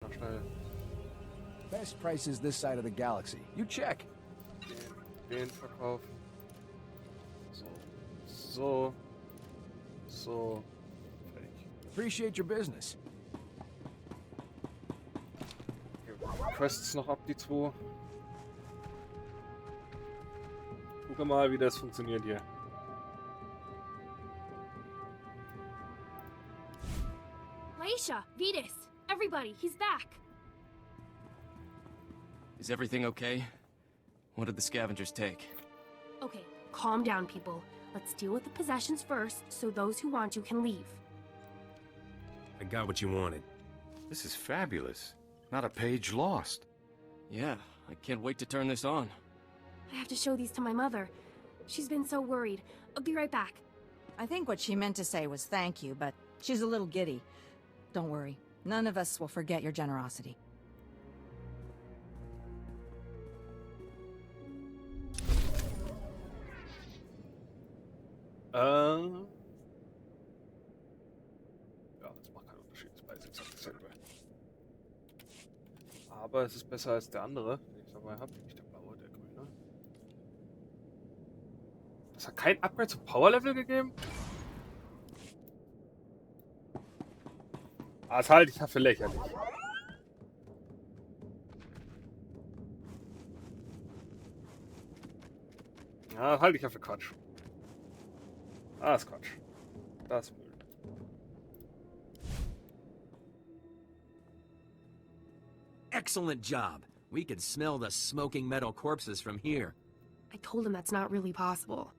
noch schnell Best prices this side of the galaxy. You check. den verkaufen. So. Fertig. Appreciate your business. Okay, Quests noch ab, die zwei. Gucke mal, wie das funktioniert hier. Laisha, Vetus, everybody, he's back. Is everything okay? What did the scavengers take? Okay, calm down, people. Let's deal with the possessions first, so those who want you can leave. I got what you wanted. This is fabulous. Not a page lost. Yeah, I can't wait to turn this on. I have to show these to my mother. She's been so worried. I'll be right back. I think what she meant to say was thank you, but she's a little giddy. Don't worry. None of us will forget your generosity. Ja, das macht keinen Unterschied. Das ist beides exakt dasselbe. Aber es ist besser als der andere, den ich dabei habe. Nicht der blaue, der grüne. Das hat kein Upgrade zum Power-Level gegeben? Ah, das halte ich ja für lächerlich. Ja, das halte ich ja für Quatsch. Ah, das ist Quatsch. Das ist Müll. Excellent job. We could smell the smoking metal corpses from here. I told him that's not really possible.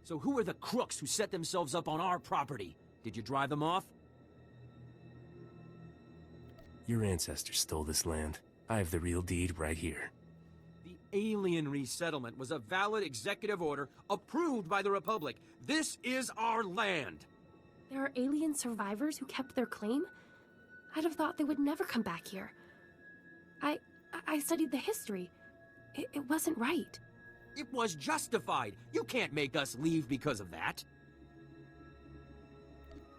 So who are the crooks who set themselves up on our property? Did you drive them off? Your ancestors stole this land. I have the real deed right here. The alien resettlement was a valid executive order approved by the Republic. This is our land. There are alien survivors who kept their claim? I'd have thought they would never come back here. I studied the history. It wasn't right. It was justified. You can't make us leave because of that.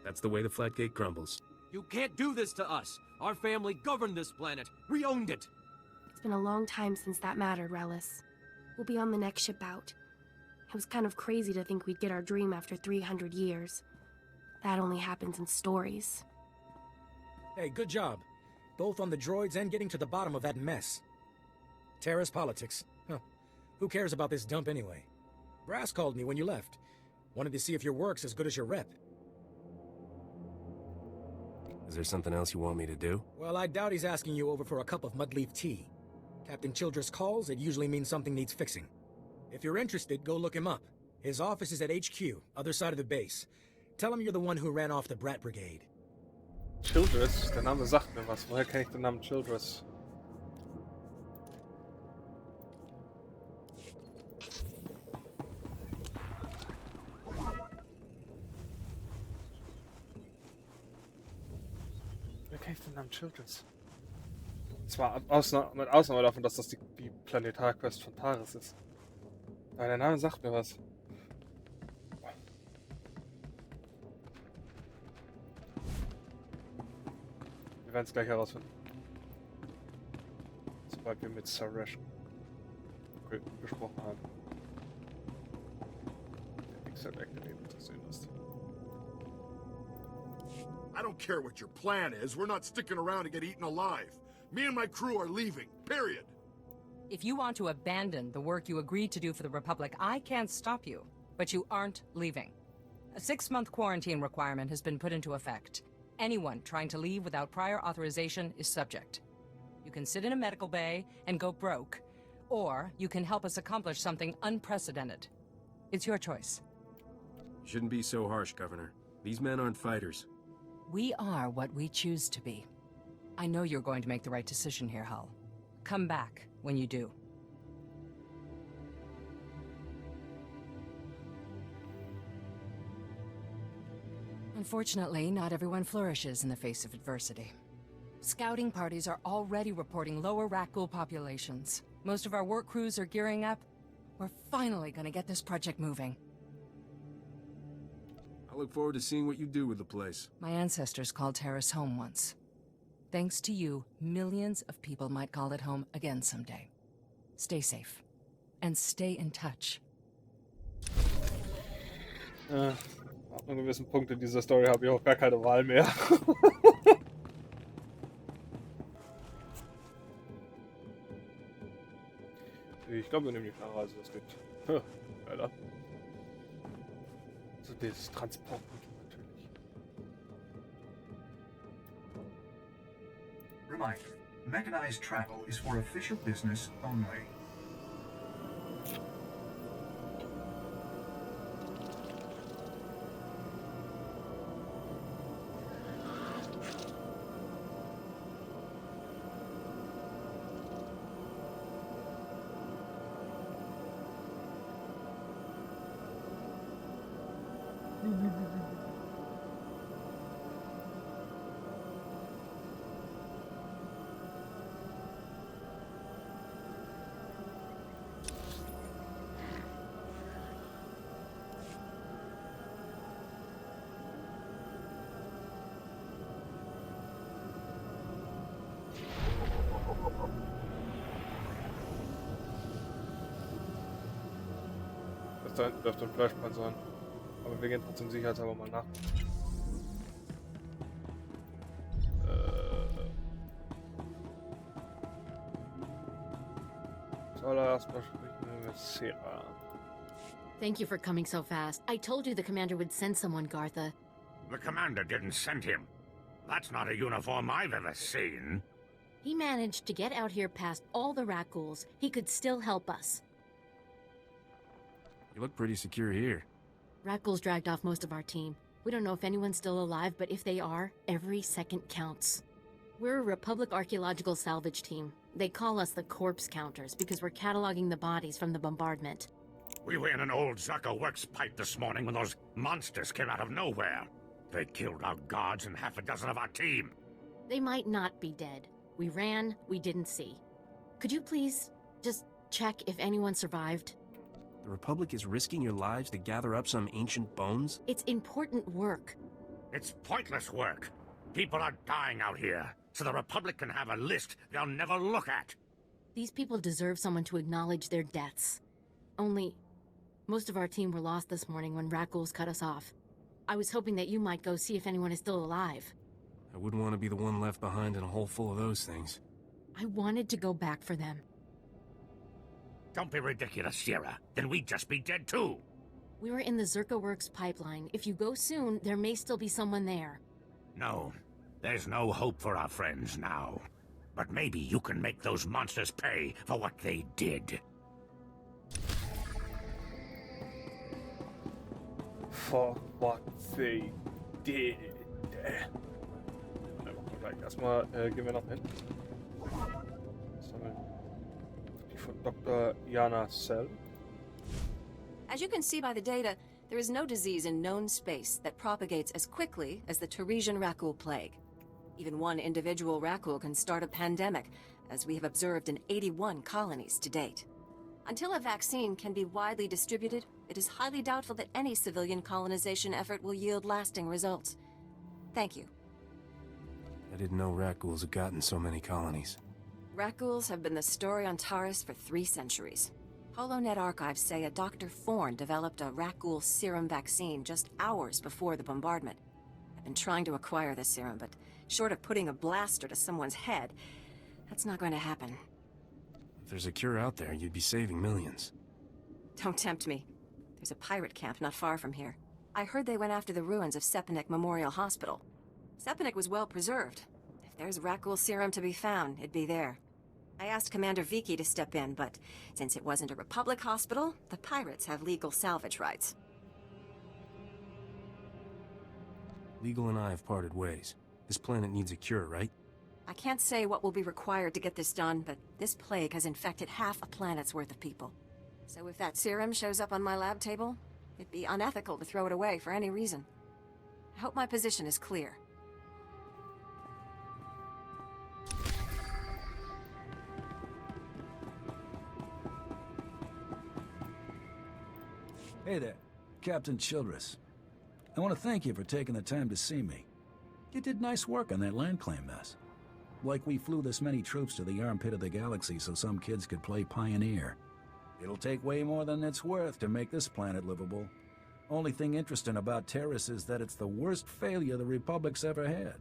That's the way the Flatgate crumbles. You can't do this to us. Our family governed this planet. We owned it. It's been a long time since that mattered, Relis. We'll be on the next ship out. It was kind of crazy to think we'd get our dream after 300 years. That only happens in stories. Hey, good job. Both on the droids and getting to the bottom of that mess. Terrace politics. Huh. Who cares about this dump anyway? Brass called me when you left. Wanted to see if your work's as good as your rep. Is there something else you want me to do? Well, I doubt he's asking you over for a cup of mudleaf tea. Captain Childress calls, it usually means something needs fixing. If you're interested, go look him up. His office is at HQ, other side of the base. Tell him you're the one who ran off the Brat Brigade. Childress? Der Name sagt mir was. Woher kenne ich den Namen Childress? Woher kenne ich den Namen Childress? Zwar mit Ausnahme davon, dass das die Planetarquest von Taris ist. Aber der Name sagt mir was. Wir werden es gleich herausfinden. Sobald wir mit Saresh gesprochen haben. Der Pixel-Act, der neben uns zu sehen ist. I don't care what your plan is. We're not sticking around to get eaten alive. Me and my crew are leaving. Period. If you want to abandon the work you agreed to do for the Republic, I can't stop you. But you aren't leaving. A 6-month quarantine requirement has been put into effect. Anyone trying to leave without prior authorization is subject. You can sit in a medical bay and go broke, or you can help us accomplish something unprecedented. It's your choice. You shouldn't be so harsh, Governor. These men aren't fighters. We are what we choose to be. I know you're going to make the right decision here, Hull. Come back when you do. Unfortunately, not everyone flourishes in the face of adversity. Scouting parties are already reporting lower Rakghoul populations. Most of our work crews are gearing up. We're finally gonna get this project moving. I look forward to seeing what you do with the place. My ancestors called Terrace home once. Thanks to you, millions of people might call it home again someday. Stay safe. And stay in touch. Ab einem gewissen Punkt in dieser Story habe ich auch gar keine Wahl mehr. Ich glaube, wir nehmen die Fahrer, also das gibt. Alter. So dieses Transportmittel natürlich. Reminder: mechanized travel is for official business only. Das da hinten dürfte ein Flashpoint sein. Aber wir gehen trotzdem sicherheitshalber mal nach. Zuallererst mal sprechen wir mit Sarah. Thank you for coming so fast. I told you the commander would send someone, Gartha. The commander didn't send him. That's not a uniform I've ever seen. He managed to get out here past all the Rakghouls. He could still help us. You look pretty secure here. Rakghouls dragged off most of our team. We don't know if anyone's still alive, but if they are, every second counts. We're a Republic archaeological salvage team. They call us the corpse counters because we're cataloging the bodies from the bombardment. We were in an old Zucker works pipe this morning when those monsters came out of nowhere. They killed our guards and half a dozen of our team. They might not be dead. We ran, we didn't see. Could you please just check if anyone survived? The Republic is risking your lives to gather up some ancient bones? It's important work. It's pointless work. People are dying out here, so the Republic can have a list they'll never look at. These people deserve someone to acknowledge their deaths. Only, most of our team were lost this morning when Rakghouls cut us off. I was hoping that you might go see if anyone is still alive. I wouldn't want to be the one left behind in a hole full of those things. I wanted to go back for them. Don't be ridiculous, Sierra. Then we'd just be dead too. We were in the Zerka Works pipeline. If you go soon, there may still be someone there. No, there's no hope for our friends now. But maybe you can make those monsters pay for what they did. For what they did. Erstmal gehen wir noch hin. Sammeln die von Dr. Jana Cell. As you can see by the data, there is no disease in known space that propagates as quickly as the Taresian Rakghoul plague. Even one individual Rakghoul can start a pandemic, as we have observed in 81 colonies to date. Until a vaccine can be widely distributed, it is highly doubtful that any civilian colonization effort will yield lasting results. Thank you. I didn't know Rakghouls had gotten so many colonies. Rakghouls have been the story on Taris for 3 centuries. HoloNet archives say a Dr. Forn developed a Rakghoul serum vaccine just hours before the bombardment. I've been trying to acquire the serum, but short of putting a blaster to someone's head, that's not going to happen. If there's a cure out there, you'd be saving millions. Don't tempt me. There's a pirate camp not far from here. I heard they went after the ruins of Sepanek Memorial Hospital. Sepanek was well preserved. If there's Rakghoul serum to be found, it'd be there. I asked Commander Viki to step in, but since it wasn't a Republic hospital, the pirates have legal salvage rights. Legal and I have parted ways. This planet needs a cure, right? I can't say what will be required to get this done, but this plague has infected half a planet's worth of people. So if that serum shows up on my lab table, it'd be unethical to throw it away for any reason. I hope my position is clear. Hey there, Captain Childress. I want to thank you for taking the time to see me. You did nice work on that land claim mess. Like we flew this many troops to the armpit of the galaxy so some kids could play pioneer. It'll take way more than it's worth to make this planet livable. Only thing interesting about Terrace is that it's the worst failure the Republic's ever had.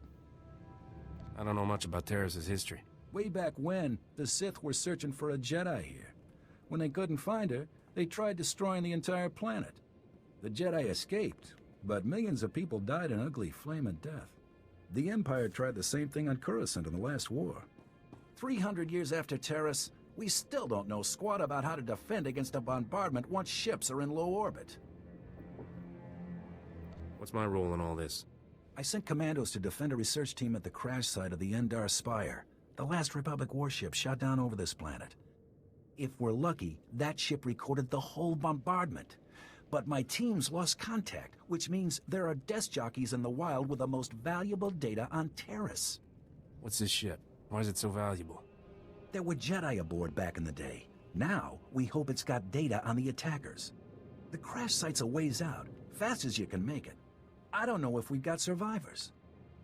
I don't know much about Terrace's history. Way back when, the Sith were searching for a Jedi here. When they couldn't find her, they tried destroying the entire planet. The Jedi escaped, but millions of people died an ugly flaming death. The Empire tried the same thing on Coruscant in the last war. 300 years after Terrace, we still don't know squat about how to defend against a bombardment once ships are in low orbit. What's my role in all this? I sent commandos to defend a research team at the crash site of the Endar Spire, the last Republic warship shot down over this planet. If we're lucky, that ship recorded the whole bombardment. But my teams lost contact, which means there are desk jockeys in the wild with the most valuable data on Terrace. What's this ship? Why is it so valuable? There were Jedi aboard back in the day. Now, we hope it's got data on the attackers. The crash site's a ways out, fast as you can make it. I don't know if we've got survivors.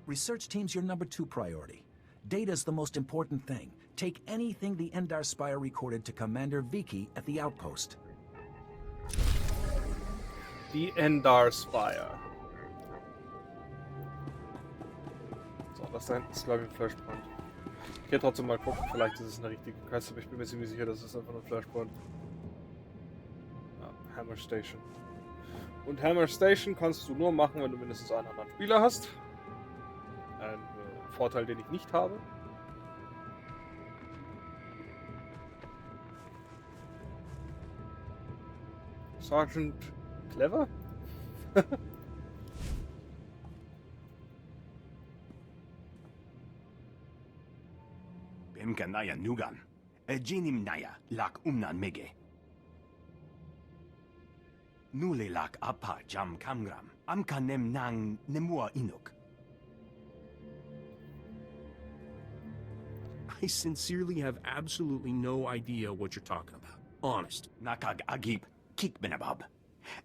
Research team's your number 2 priority. Data's the most important thing. Take anything the Endar Spire recorded to Commander Viki at the outpost. Die Endar Spire. So, das da hinten ist, glaube ich, ein Flashpoint. Ich gehe trotzdem mal gucken, vielleicht ist es eine richtige Quest, aber ich bin mir ziemlich sicher, dass es einfach nur ein Flashpoint. Ja, Hammer Station. Und Hammer Station kannst du nur machen, wenn du mindestens einen anderen Spieler hast. Ein Vorteil, den ich nicht habe. Sergeant Clever? Bimkanaya Nugan. Ejinim Naya lak umnan mege. Nule lak apa jam kamgram. Amkanem nang nemua inuk. I sincerely have absolutely no idea what you're talking about. Honest. Nakag agip kik benabab.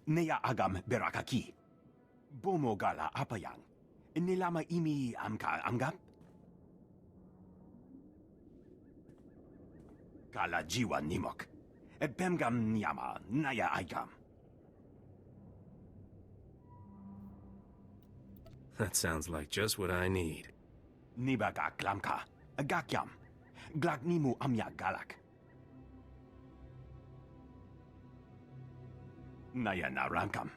Neya agam berakaki. Bomo gala apayang. Nilama imi amka amgap. Kala jiwa nimok. Bemgam nyama naya aigam. That sounds like just what I need. Nibaga klamka. Gakyam. Glagnimu amya galak. Naya naramkam.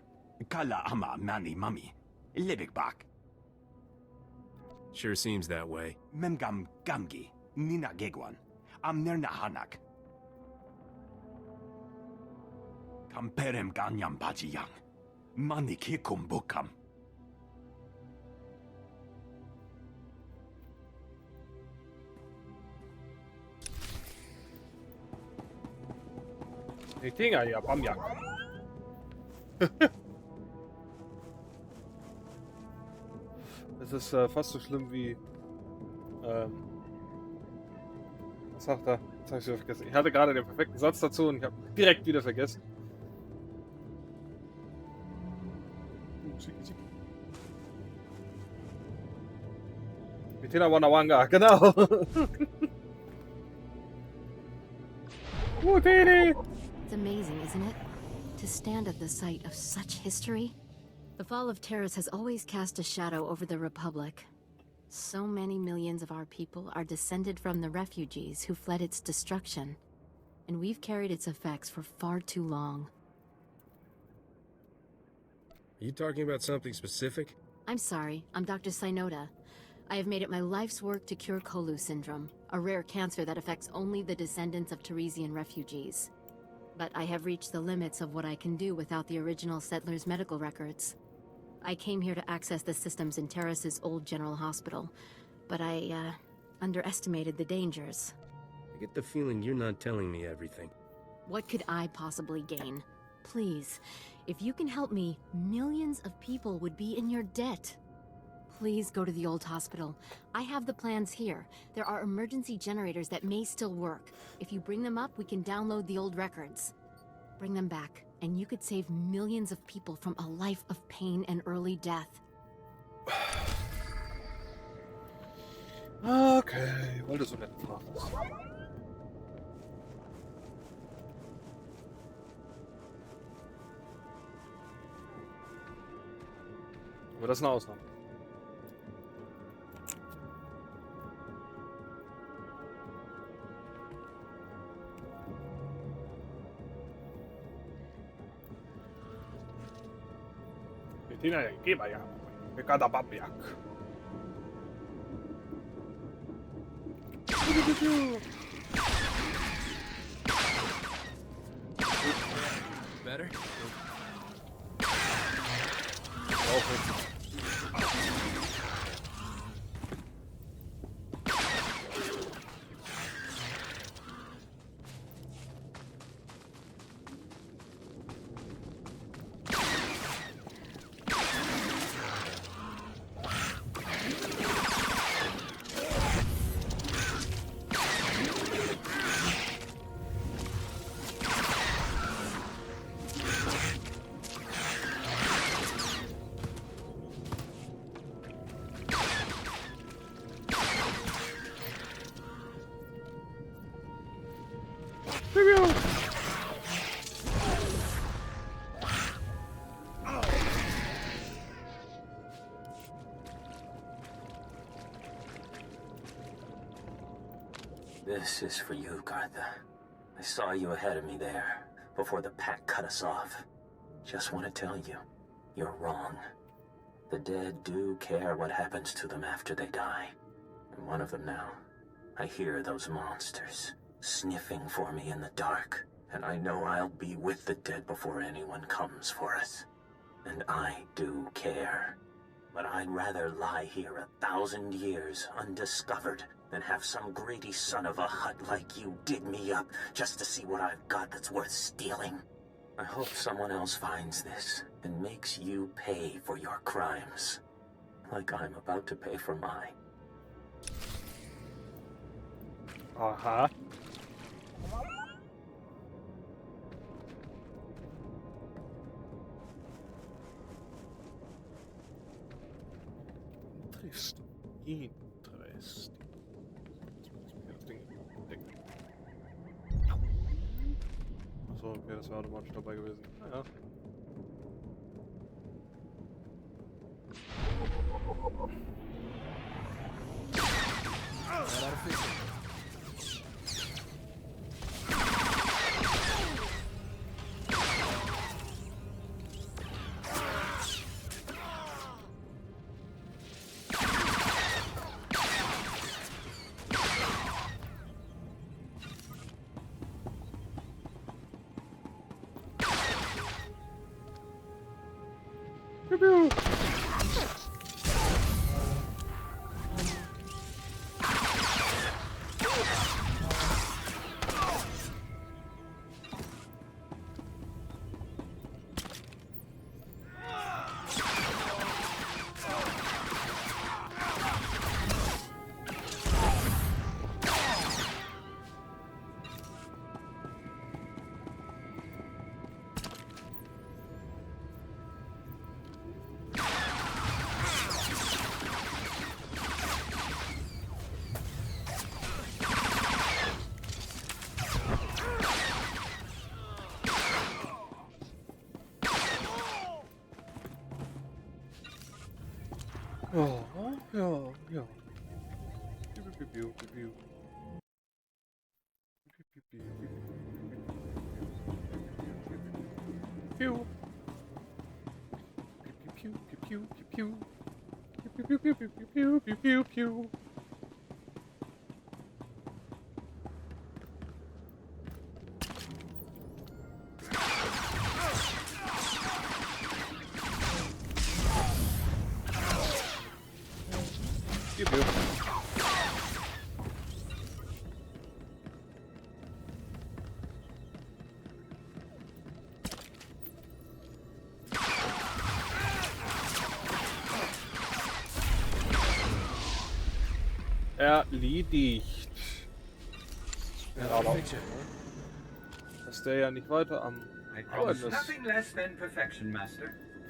Kala ama mani mami. Libik bak. Sure seems that way. Memgam gamgi. Nina gegwan. Amnerna hanak. Kamperem ganyam bajiyang. Mani kikum bukam. Die Dinger hier, Bamjak. Das ist fast so schlimm wie. Was sagt er? Jetzt habe ich wieder vergessen. Ich hatte gerade den perfekten Satz dazu und ich habe direkt wieder vergessen. Mitina Wanawanga, genau. It's amazing, isn't it? To stand at the site of such history. The fall of Terrace has always cast a shadow over the Republic. So many millions of our people are descended from the refugees who fled its destruction, and we've carried its effects for far too long. Are you talking about something specific? I'm sorry, I'm Dr. Synoda. I have made it my life's work to cure Kolu syndrome, a rare cancer that affects only the descendants of Teresian refugees. But I have reached the limits of what I can do without the original settlers' medical records. I came here to access the systems in Terrace's old general hospital, but I, underestimated the dangers. I get the feeling you're not telling me everything. What could I possibly gain? Please, if you can help me, millions of people would be in your debt. Please go to the old hospital. I have the plans here. There are emergency generators that may still work. If you bring them up, we can download the old records. Bring them back, and you could save millions of people from a life of pain and early death. Okay, weil du so nett gefragt hast. Aber das ist eine Ausnahme. Bettina, geh mal ja. Piratenbasen. Better? This is for you, Gartha. I saw you ahead of me there, before the pack cut us off. Just want to tell you, you're wrong. The dead do care what happens to them after they die. I'm one of them now. I hear those monsters sniffing for me in the dark, and I know I'll be with the dead before anyone comes for us. And I do care. But I'd rather lie here 1,000 years undiscovered than have some greedy son of a hut like you dig me up just to see what I've got that's worth stealing. I hope someone else finds this and makes you pay for your crimes, like I'm about to pay for mine. Aha. Interesting. Achso, okay, das war automatisch dabei gewesen. Naja. Ja. Erledigt. Ja, aber dass der ja nicht weiter am Arbeiten ist.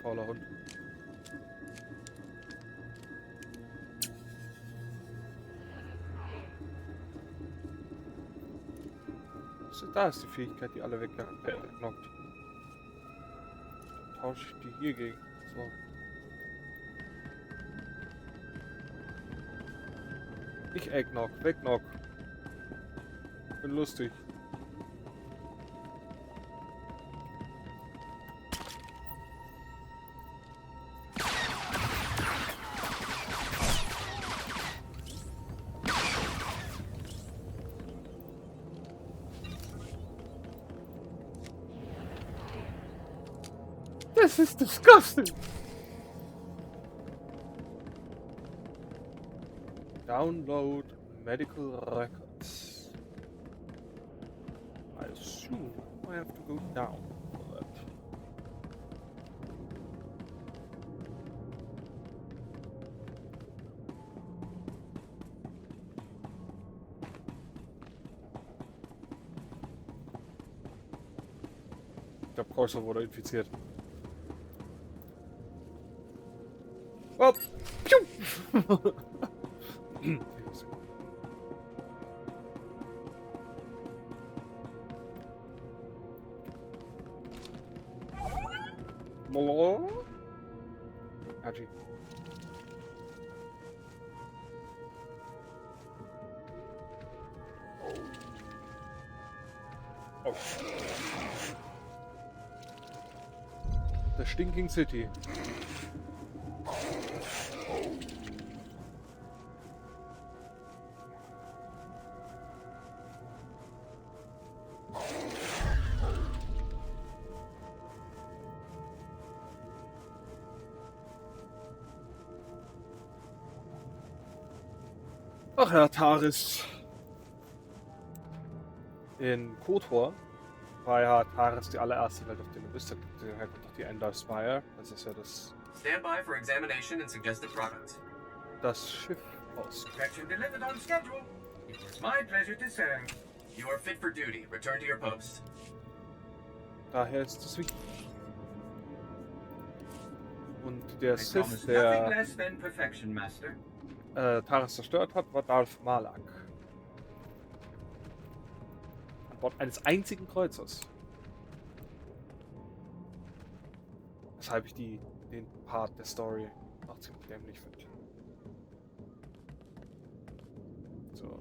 Fauler Hund. Da ist die Fähigkeit, die alle wegnockt. Tausche ich die hier gegen. So. Nicht Eggnog, Wegknock. Bin lustig. This is disgusting. Download medical records. I assume I have to go down for that. Ich glaube, Corso wurde infiziert. Oh. Haji. Oh. The Stinking City. Ach ja, Taris. In KOTOR war ja Taris die allererste Welt, auf der du bist. Daher kommt doch die Endar Spire. Das ist ja das... Stand by for examination and suggested products. Das Schiff aus. Protection delivered on schedule. It was my pleasure to serve. You are fit for duty. Return to your post. Daher ist es wichtig. Und der Sith, der Taris zerstört hat, war Darth Malak. An Bord eines einzigen Kreuzers. Weshalb ich den Part der Story auch ziemlich dämlich finde. So.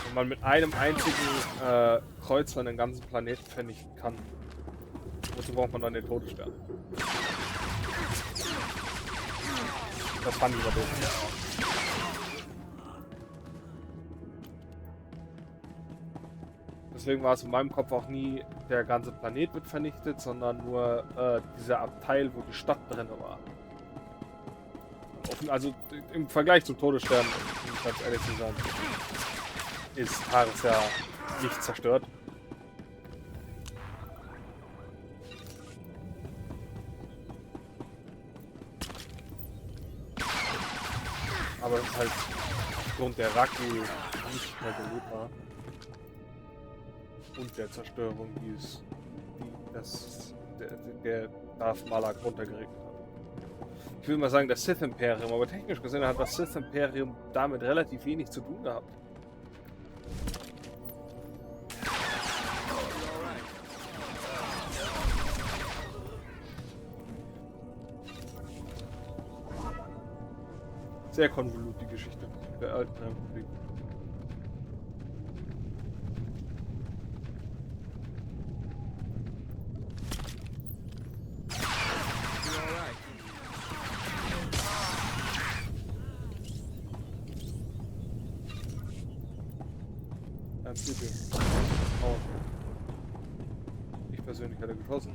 Wenn man mit einem einzigen Kreuzer einen ganzen Planeten vernichten kann, wozu braucht man dann den Todesstern? Das fand ich aber doof. Deswegen war es in meinem Kopf auch nie, der ganze Planet wird vernichtet, sondern nur dieser Abteil, wo die Stadt drin war. Also im Vergleich zum Todesstern, um ganz ehrlich zu sein, ist Taris ja nicht zerstört. Aber es ist halt aufgrund der Rakghoul nicht mehr belebbar. Und der Zerstörung, die der Darth Malak runtergeregnet hat. Ich will mal sagen, das Sith-Imperium, aber technisch gesehen hat das Sith-Imperium damit relativ wenig zu tun gehabt. Sehr konvolut die Geschichte der alten Republik. Oh. Ich persönlich hatte geschossen.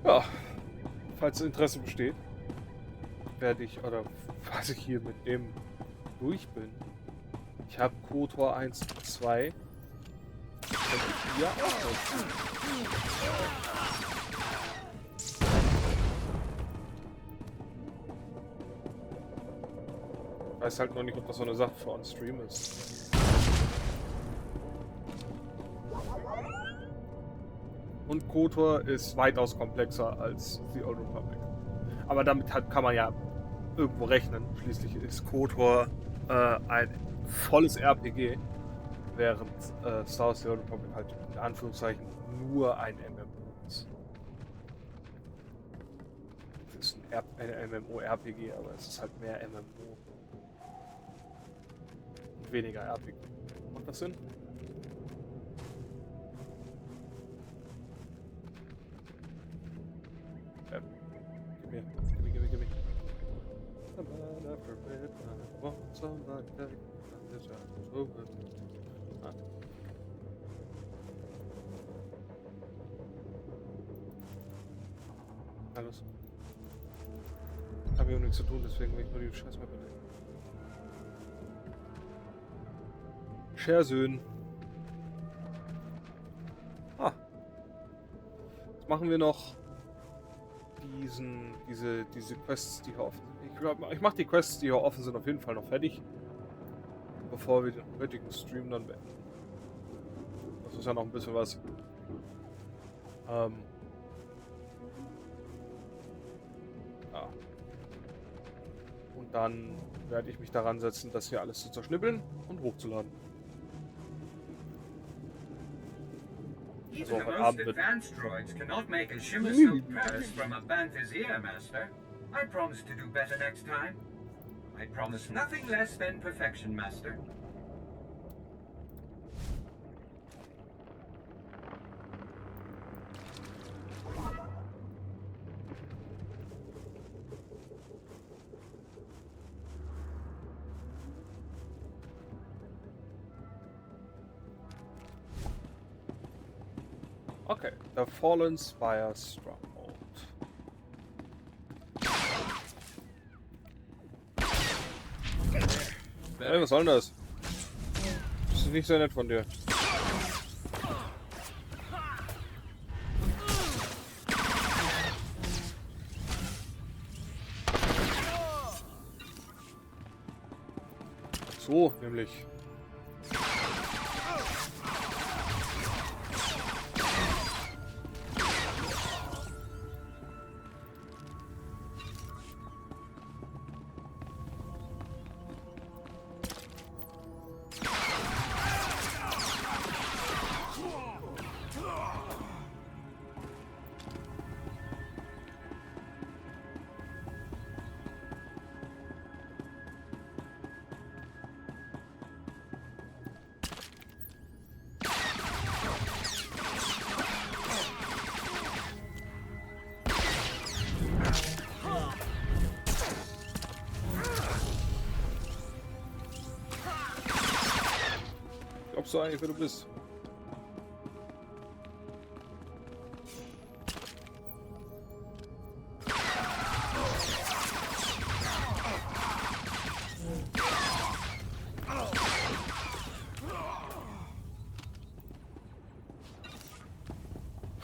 Ja. Falls Interesse besteht, werde ich, oder falls ich hier mit dem durch bin, Ich habe KOTOR 1 und 2. Und ja, ich weiß halt noch nicht, ob das so eine Sache für On-Stream ist. Und KOTOR ist weitaus komplexer als The Old Republic. Aber damit kann man ja irgendwo rechnen. Schließlich ist KOTOR ein volles RPG, während Star Wars The Old Republic halt in Anführungszeichen nur ein MMO ist. Es ist ein MMO-RPG, aber es ist halt mehr MMO. Und weniger RPG. Macht das Sinn? Gimme. Alles. Hab ich auch nichts zu tun, deswegen will ich nur die Scheiße benennen. Schersön. Jetzt machen wir noch diese Quests, die hier offen sind. Ich mache die Quests, die hier offen sind, auf jeden Fall noch fertig, bevor wir den heutigen Stream dann beenden. Das ist ja noch ein bisschen was. Ja. Und dann werde ich mich daran setzen, das hier alles zu zerschnippeln und hochzuladen. Even the most advanced droids cannot make a shimmer silk purse from a bantha's ear, Master. I promise to do better next time. I promise nothing less than perfection, Master. Okay, the Fallen Spire Stronghold. Hey, was soll denn das? Das ist nicht sehr nett von dir. So, nämlich. Glaubst du eigentlich, wer du bist?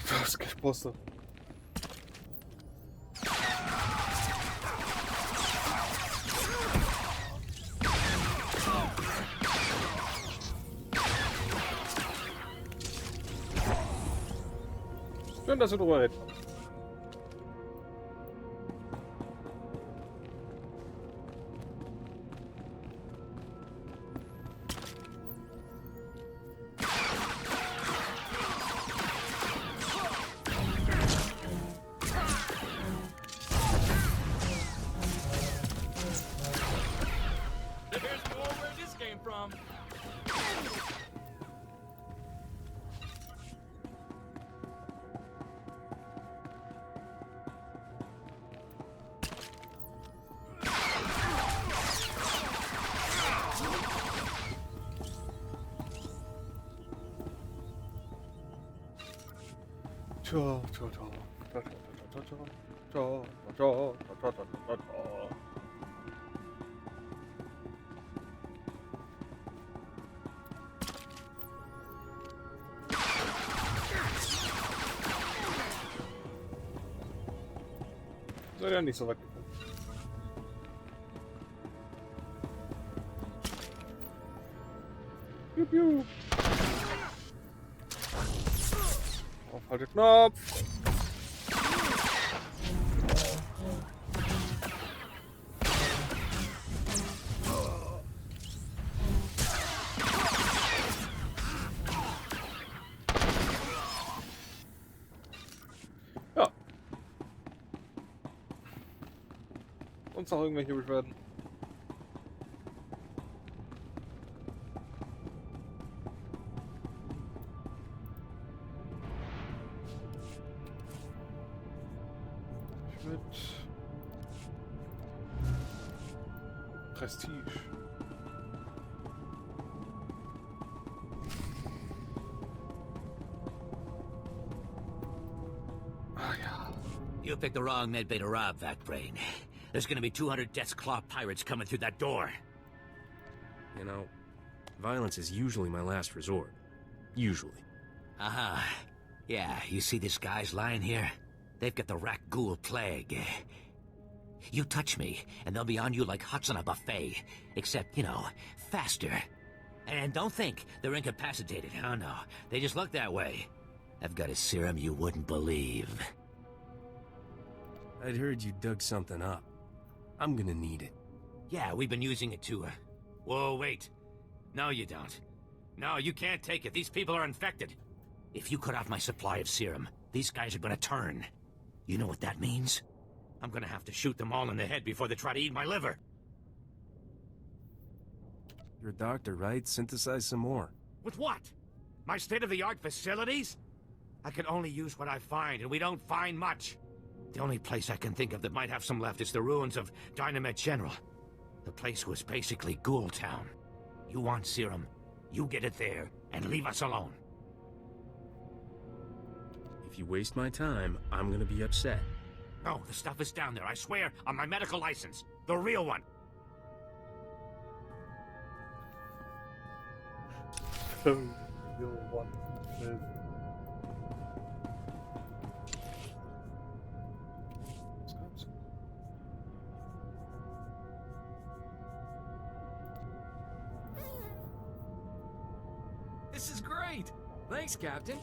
Das ist kein Poster. Schön, dass du drüber redest. Seid ja nicht so weit gekommen. Piu, piu. Aufhalte Knopf. Ja. Sonst noch irgendwelche Beschwerden? Mit Prestige. Ah ja. You picked the wrong medbay to rob, Vac-Brain. There's gonna be 200 Death's Claw pirates coming through that door. You know, violence is usually my last resort. Usually. Uh-huh. Yeah, you see these guys lying here? They've got the Rakghoul Plague. You touch me, and they'll be on you like huts on a buffet. Except, you know, faster. And don't think they're incapacitated. Oh, no. They just look that way. I've got a serum you wouldn't believe. I'd heard you dug something up. I'm gonna need it. Yeah, we've been using it to, Whoa, wait. No, you don't. No, you can't take it. These people are infected. If you cut off my supply of serum, these guys are gonna turn. You know what that means? I'm gonna have to shoot them all in the head before they try to eat my liver. You're a doctor, right? Synthesize some more. With what? My state-of-the-art facilities? I can only use what I find, and we don't find much. The only place I can think of that might have some left is the ruins of Dynamet General. The place was basically Ghoul Town. You want serum, you get it there, and leave us alone. If you waste my time, I'm gonna be upset. No, the stuff is down there, I swear, on my medical license. The real one. This is great! Thanks, Captain.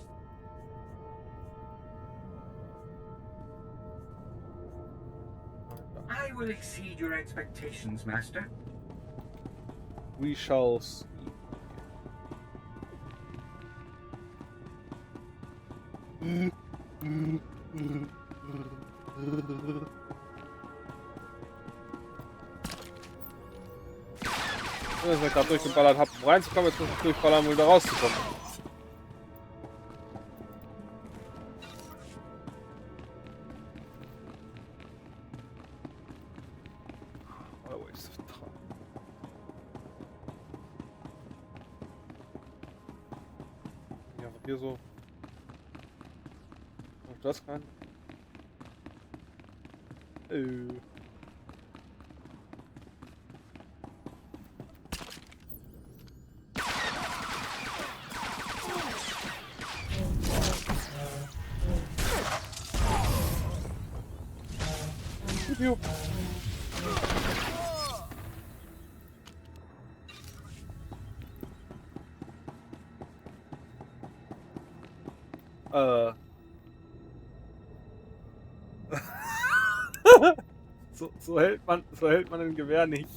I will exceed your expectations, Master. We shall see. Dass ich gerade durchgeballert habe, um reinzukommen, jetzt muss ich durchballern, um wieder rauszukommen. Ja, hier so. Mach das rein. Piu. So hält man ein Gewehr nicht.